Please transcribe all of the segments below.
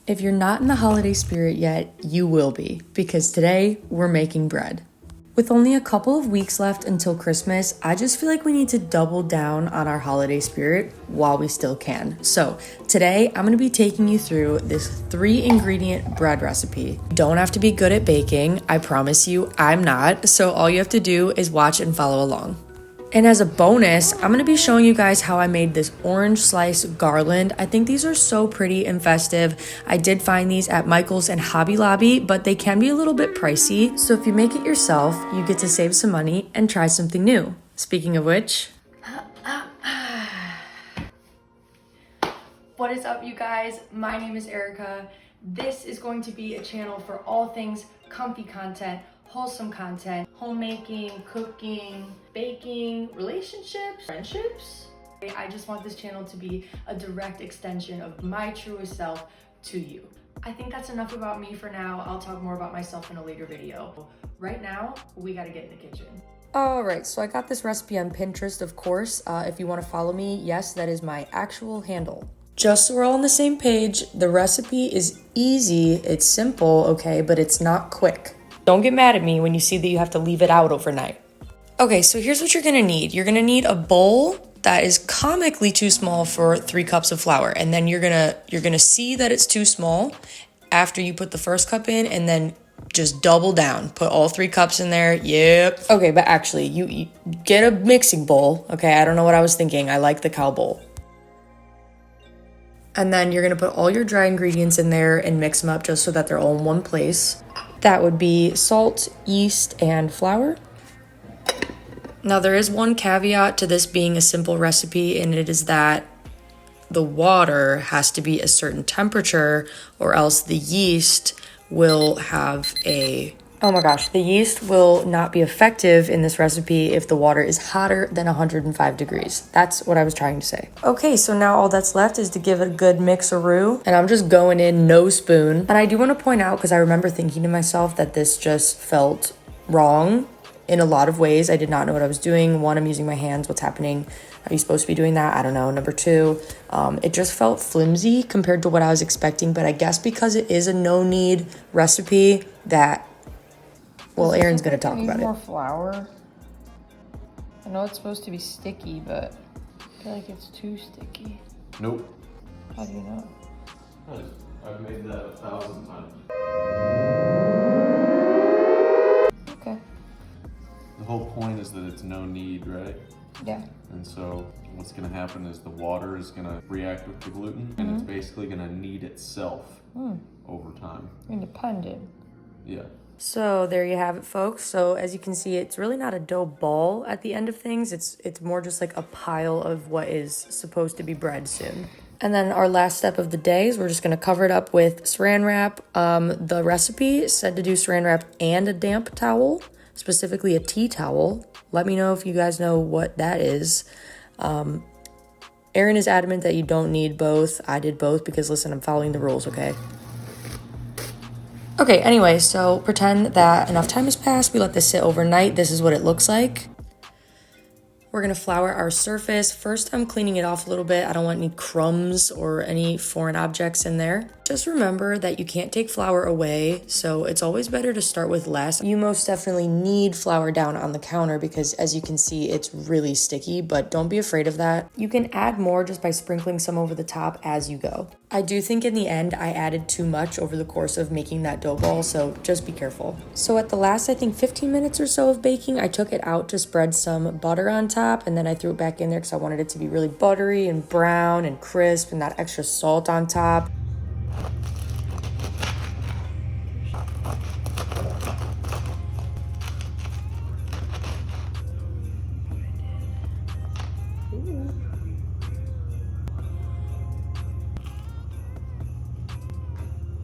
If you're not in the holiday spirit yet, you will be, because today we're making bread. With only a couple of weeks left until Christmas, I just feel like we need to double down on our holiday spirit while we still can. So today I'm gonna be taking you through this 3-ingredient bread recipe. You don't have to be good at baking, I promise you, I'm not. So all you have to do is watch and follow along. And as a bonus, I'm going to be showing you guys how I made this orange slice garland. I think these are so pretty and festive. I did find these at Michael's and Hobby Lobby, but they can be a little bit pricey. So if you make it yourself, you get to save some money and try something new. Speaking of which... What is up, you guys? My name is Erica. This is going to be a channel for all things comfy content, wholesome content, homemaking, cooking, baking, relationships, friendships. I just want this channel to be a direct extension of my truest self to you. I think that's enough about me for now. I'll talk more about myself in a later video. Right now, we gotta get in the kitchen. All right, so I got this recipe on Pinterest, of course. If you wanna follow me, yes, that is my actual handle. Just so we're all on the same page, the recipe is easy, it's simple, okay, but it's not quick. Don't get mad at me when you see that you have to leave it out overnight. Okay, so here's what you're gonna need. You're gonna need a bowl that is comically too small for 3 cups of flour. And then you're gonna see that it's too small after you put the first cup in, and then just double down. Put all 3 cups in there, yep. Okay, but actually, you get a mixing bowl, okay? I don't know what I was thinking. I like the cow bowl. And then you're gonna put all your dry ingredients in there and mix them up just so that they're all in one place. That would be salt, yeast, and flour. Now there is one caveat to this being a simple recipe, and it is that the water has to be a certain temperature or else the yeast will have the yeast will not be effective in this recipe if the water is hotter than 105 degrees. That's what I was trying to say. Okay, so now all that's left is to give it a good mix-a-roo, and I'm just going in no spoon. And I do want to point out, because I remember thinking to myself that this just felt wrong in a lot of ways. I did not know what I was doing. 1, I'm using my hands. What's happening? Are you supposed to be doing that? I don't know. Number 2, it just felt flimsy compared to what I was expecting, but I guess because it is a no-knead recipe that... Well, Aaron's going to talk about it. More flour. I know it's supposed to be sticky, but I feel like it's too sticky. Nope. How do you know? I've made that 1,000 times. Okay. The whole point is that it's no knead, right? Yeah. And so what's going to happen is the water is going to react with the gluten, and it's basically going to knead itself over time. Independent. Yeah. So there you have it, folks. So as you can see, it's really not a dough ball at the end of things. It's more just like a pile of what is supposed to be bread soon. And then our last step of the day is we're just gonna cover it up with saran wrap. The recipe said to do saran wrap and a damp towel, specifically a tea towel. Let me know if you guys know what that is. Aaron is adamant that you don't need both. I did both because, listen, I'm following the rules, okay? Okay, anyway, so pretend that enough time has passed. We let this sit overnight. This is what it looks like. We're gonna flour our surface. First, I'm cleaning it off a little bit. I don't want any crumbs or any foreign objects in there. Just remember that you can't take flour away, so it's always better to start with less. You most definitely need flour down on the counter because, as you can see, it's really sticky, but don't be afraid of that. You can add more just by sprinkling some over the top as you go. I do think in the end I added too much over the course of making that dough ball, so just be careful. So at the last, I think 15 minutes or so of baking, I took it out to spread some butter on top, and then I threw it back in there because I wanted it to be really buttery and brown and crisp and that extra salt on top.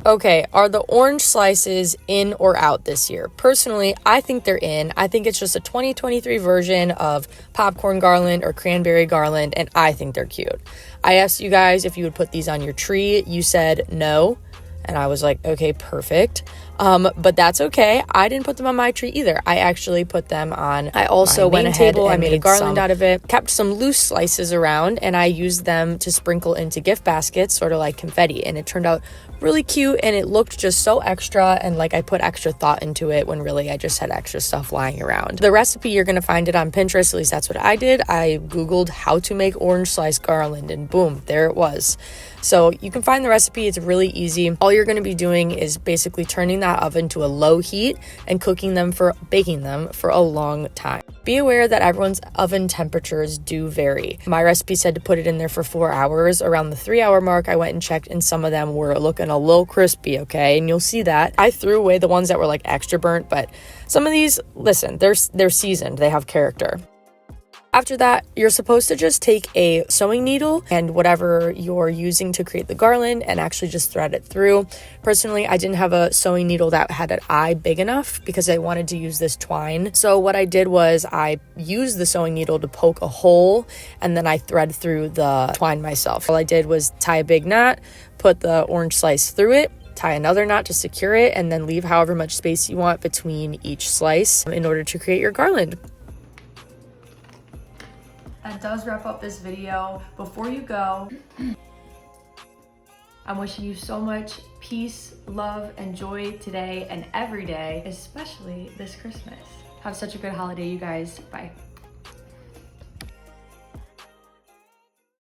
Okay, are the orange slices in or out this year? Personally, I think they're in. I think it's just a 2023 version of popcorn garland or cranberry garland, and I think they're cute. I asked you guys if you would put these on your tree. You said no, and I was like, okay, perfect. But that's okay. I didn't put them on my tree either. I actually put them on. I also went ahead and I made a garland out of it, kept some loose slices around, and I used them to sprinkle into gift baskets, sort of like confetti. And it turned out really cute, and it looked just so extra, and like I put extra thought into it when really I just had extra stuff lying around. The recipe, you're gonna find it on Pinterest. At least that's what I did. I googled how to make orange slice garland, and boom, there it was. So you can find the recipe. It's really easy. All you're going to be doing is basically turning that oven to a low heat and baking them for a long time. Be aware that everyone's oven temperatures do vary. My recipe said to put it in there for 4 hours. Around the 3-hour mark, I went and checked, and some of them were looking a little crispy, okay? And you'll see that. I threw away the ones that were like extra burnt, but some of these, listen, they're seasoned. They have character. After that, you're supposed to just take a sewing needle and whatever you're using to create the garland and actually just thread it through. Personally, I didn't have a sewing needle that had an eye big enough because I wanted to use this twine. So what I did was I used the sewing needle to poke a hole, and then I thread through the twine myself. All I did was tie a big knot, put the orange slice through it, tie another knot to secure it, and then leave however much space you want between each slice in order to create your garland. That does wrap up this video. Before you go, I'm wishing you so much peace, love, and joy today and every day, especially this Christmas. Have such a good holiday, you guys. Bye.